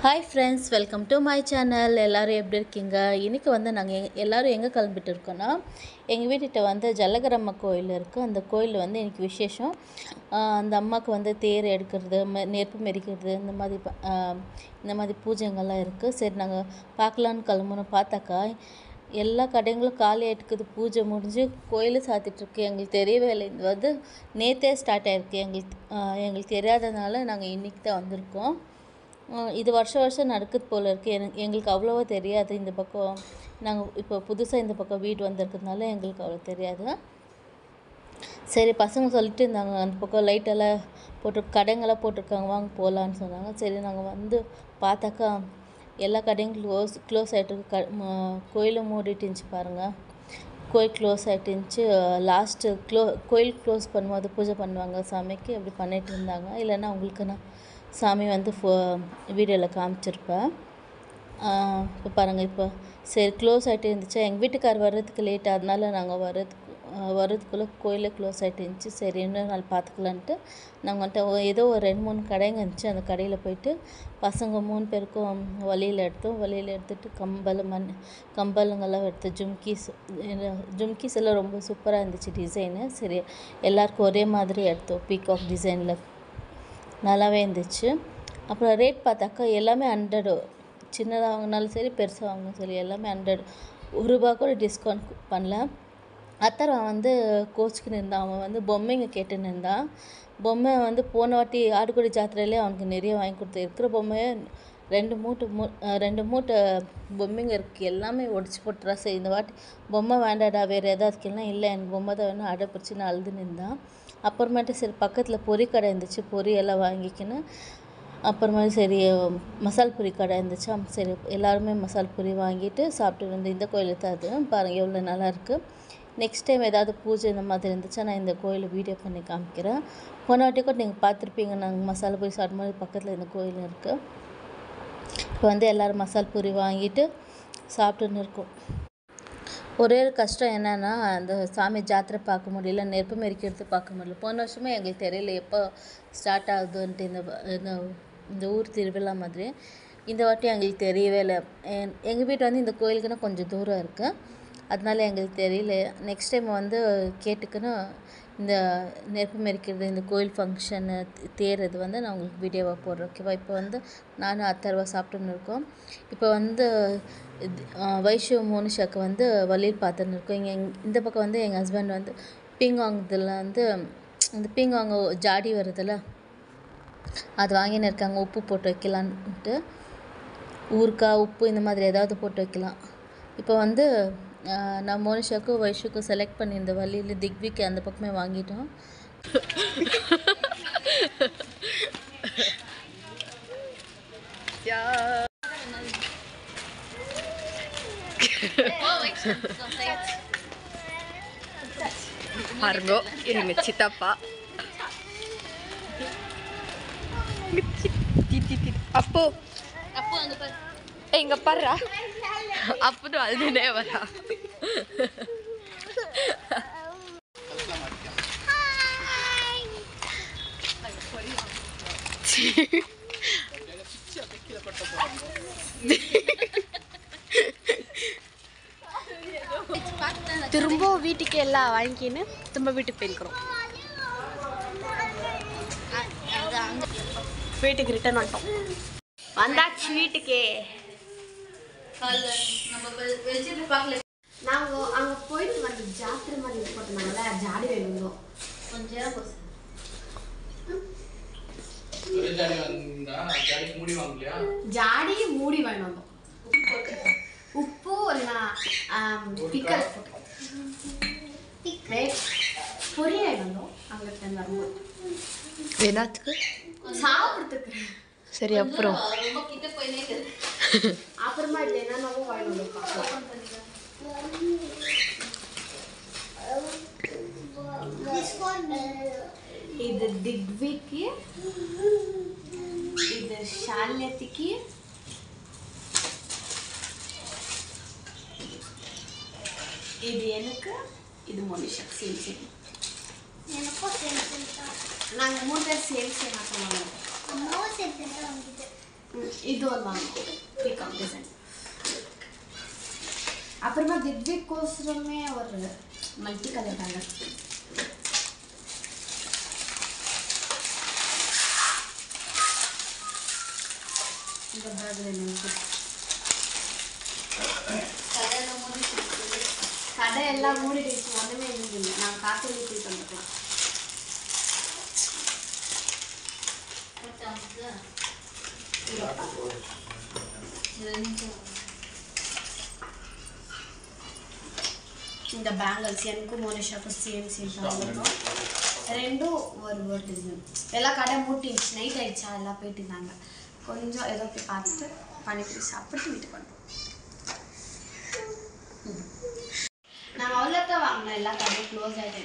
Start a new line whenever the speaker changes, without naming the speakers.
Hi friends, welcome to my channel. எல்லோரும் எப்படி இருக்கீங்க? இன்றைக்கி வந்து நாங்கள் எல்லோரும் எங்கே கிளம்பிட்டு இருக்கோன்னா, எங்கள் வீட்டுகிட்ட வந்து ஜலகரம்மா கோயில் இருக்குது. அந்த கோயிலில் வந்து இன்றைக்கி விசேஷம். அந்த அம்மாவுக்கு வந்து தேர் எடுக்கிறது, நெருப்பு மெரிக்கிறது, இந்த மாதிரி பூஜைங்கள்லாம் இருக்குது. சரி, நாங்கள் பார்க்கலான்னு கிளம்புனோம். பார்த்தாக்கா எல்லா கடைங்களும் காலி ஆகிட்டுக்குது. பூஜை முடிஞ்சு கோயிலும் சாத்திட்ருக்கு. எங்களுக்கு தெரியவே இல்லை. இது வந்து நேற்றே ஸ்டார்ட் ஆகிருக்கு. எங்களுக்கு தெரியாததுனால நாங்கள் இன்றைக்கி தான் வந்திருக்கோம். இது வருஷம் நடக்குது போல் இருக்குது. எங்களுக்கு அவ்வளோவா தெரியாது. இந்த பக்கம் நாங்கள் இப்போ புதுசாக இந்த பக்கம் வீடு வந்திருக்கிறதுனால எங்களுக்கு அவ்வளோ தெரியாது. சரி, பசங்க சொல்லிட்டு இருந்தாங்க, அந்த பக்கம் லைட்டெல்லாம் கடைங்கெல்லாம் போட்டிருக்காங்க, வாங்க போகலான்னு சொன்னாங்க. சரி, நாங்கள் வந்து பார்த்தாக்கா எல்லா கடைங்களும் க்ளோஸ் ஆகிட்டு கோயிலும் மூடிட்டு இருந்துச்சு பாருங்கள். கோயில் க்ளோஸ் ஆகிட்டு இருந்துச்சு. கோயில் க்ளோஸ் பண்ணும்போது பூஜை பண்ணுவாங்க சாமிக்கு, அப்படி பண்ணிகிட்டு இருந்தாங்க. இல்லைன்னா அவங்களுக்கு நான் சாமி வந்து வீடியோவில் காமிச்சிருப்பேன். இப்போ பாருங்கள், இப்போ சரி க்ளோஸ் ஆகிட்டு இருந்துச்சு. எங்கள் வீட்டுக்கார் வர்றதுக்கு லேட், அதனால நாங்கள் வர்றதுக்குள்ளே கோயிலே க்ளோஸ் ஆகிட்டு இருந்துச்சு. சரி, இன்னொரு நாள் பார்த்துக்கலான்ட்டு நாங்கள் வந்துட்டு ஏதோ ஒரு 2-3 கடைங்க இருந்துச்சு. அந்த கடையில் போயிட்டு பசங்க 3 பேருக்கும் வளையல் எடுத்துகிட்டு கம்பலுங்கெல்லாம் எடுத்து ஜும்கீஸ் எல்லாம் ரொம்ப சூப்பராக இருந்துச்சு டிசைனு. சரி, எல்லாருக்கும் ஒரே மாதிரி எடுத்தோம். பீகாக் டிசைனில் நல்லாவே இருந்துச்சு. அப்புறம் ரேட் பார்த்தாக்கா எல்லாமே 100. சின்னதாக வாங்கினாலும் சரி, பெருசாக வாங்கினாலும் சரி, எல்லாமே 100. ₹1 கூட டிஸ்கவுண்ட் பண்ணல. அத்தர் வந்து கோச்சுக்குன்னு இருந்தான். அவன் வந்து பொம்மைங்க கேட்டுன்னு இருந்தான். பொம்மை வந்து போன வாட்டி ஆடுகுடி ஜாத்திரையிலே அவனுக்கு நிறைய வாங்கி கொடுத்து, இருக்கிற பொம்மையை 2 மூட்டை பொம்மைங்க இருக்குது. எல்லாமே ஒடிச்சு போட்டுறா. சரி, இந்த வாட்டி பொம்மை வேண்டாடா, வேறு ஏதாவது கேட்கலாம். இல்லை, எனக்கு பொம்மை தான் வேணும், அடை பிடிச்சின்னு அழுதுன்னு இருந்தான். அப்புறமேட்டு சரி, பக்கத்தில் பொரி கடை இருந்துச்சு, பொரி எல்லாம் வாங்கிக்கின்னு அப்புறமேட்டு சரி மசால் பூரி கடை இருந்துச்சா. சரி, எல்லாருமே மசால் பூரி வாங்கிட்டு சாப்பிட்டு வந்து இந்த கோயிலுக்கு தான். அது பாருங்கள் எவ்வளோ நல்லாயிருக்கு. நெக்ஸ்ட் டைம் ஏதாவது பூஜை இந்த மாதிரி இருந்துச்சா நான் இந்த கோயிலை வீடியோ பண்ணி காமிக்கிறேன். போன வாட்டி கூட நீங்கள் பார்த்துருப்பீங்க, நாங்கள் மசாலா பூரி சாப்பிடும்போது பக்கத்தில் இந்த கோயில் இருக்குது. இப்போ வந்து எல்லோரும் மசால் பூரி வாங்கிட்டு சாப்பிட்டுன்னு இருக்கோம். ஒரே ஒரு கஷ்டம் என்னென்னா, அந்த சாமி ஜாத்திரை பார்க்க முடியல, நெருப்பு மெரிக்கிறது பார்க்க முடியல. போன வருஷமே எங்களுக்கு தெரியல எப்போ ஸ்டார்ட் ஆகுதுன்ட்டு இந்த ஊர் திருவிழா மாதிரி. இந்த வாட்டி எங்களுக்கு தெரியவே இல்லை. எங்கள் வீட்டு வந்து இந்த கோயிலுக்குன்னா கொஞ்சம் தூரம் இருக்குது, அதனால எங்களுக்கு தெரியல. நெக்ஸ்ட் டைம் வந்து கேட்டுக்குன்னு இந்த நெருப்பு மெரிக்கிறது, இந்த கோயில் ஃபங்க்ஷனு, தேர் இது வந்து நான் உங்களுக்கு வீடியோவாக போடுறேன், ஓகேவா? இப்போ வந்து நானும் அத்தர்வா சாப்பிட்டுன்னு இருக்கோம். இப்போ வந்து வைஷு மோனிஷாக்கு வந்து வளையல் பார்த்துன்னு இருக்கோம். இந்த பக்கம் வந்து எங்கள் ஹஸ்பண்ட் வந்து பீங்காங் வந்து இந்த பீங்காங் ஜாடி வருதுல்ல, அது வாங்கின்னு இருக்காங்க. உப்பு போட்டு வைக்கலான்ட்டு, ஊறுக்காய் உப்பு இந்த மாதிரி ஏதாவது போட்டு வைக்கலாம். இப்போ வந்து நான் மோனிஷாக்கும் வைஷுக்கும் செலக்ட் பண்ணி இந்த வழியில் திக்விக்கு அந்த பக்கமே வாங்கிட்டோம்.
பாருங்க, எங்க சித்தப்பா அப்போ எங்க பாருடா, அப்பதான் அழுதுனே வரா. திரும்ப வீட்டுக்கு எல்லாம் வாங்கிக்கின்னு திரும்ப வீட்டுக்கு போயிருக்கிறோம். வீட்டுக்கு ரிட்டர்ன் வந்துட்டோம். வந்தாச்சு வீட்டுக்கு. நாங்கள் அங்கே போயிட்டு வந்து ஜாத்திரை மாதிரி போட்டோம்னால ஜாடி வேணும். கொஞ்சம் ஜாடி மூடி வேணும். உப்பு பிக்கல் பொரி வேணும். அங்கே வரும்போது என்னத்துக்கு சாப்பிட்றதுக்கு. சரி, அப்புறம் அப்புறமா இல்லை என்னென்னவோ வேணும். இது திக்விக்கு, இது ஷால்யத்திக்கு, இது எனக்கு, இது மோனிஷா. சரி, நாங்கள் 3 பேர் சேர்த்து என்ன பண்ணுவோம். இது ஒரு வாங்கும் பீகாக் டிசைன். அப்புறமா திவ்யக்கோசரமே ஒரு மல்டி கலர் பேங்கல். இந்த பேக்கில் என்ன கடை எல்லாம் மூடிடுச்சு, ஒன்றுமே இல்லை. நான் காற்று போயிட்டு வந்துக்கலாம். இந்த பேங்கிள்ஸ் எனக்கும் மோனிஷாக்கும் சேம் இருக்கும். ரெண்டும் ஒரு டிசைன். எல்லாம் கடை மூட்டிடுச்சு, நைட் ஆயிடுச்சா, எல்லாம் போயிட்டு இருந்தாங்க. கொஞ்சம் ஏதோ போய் பார்த்துட்டு பானிபூரி சாப்பிட்டு வீட்டுக்கு வந்தோம். நாங்கள் அவ்வளோதான் வாங்கினோம், எல்லா கடையும் க்ளோஸ் ஆகிட்டு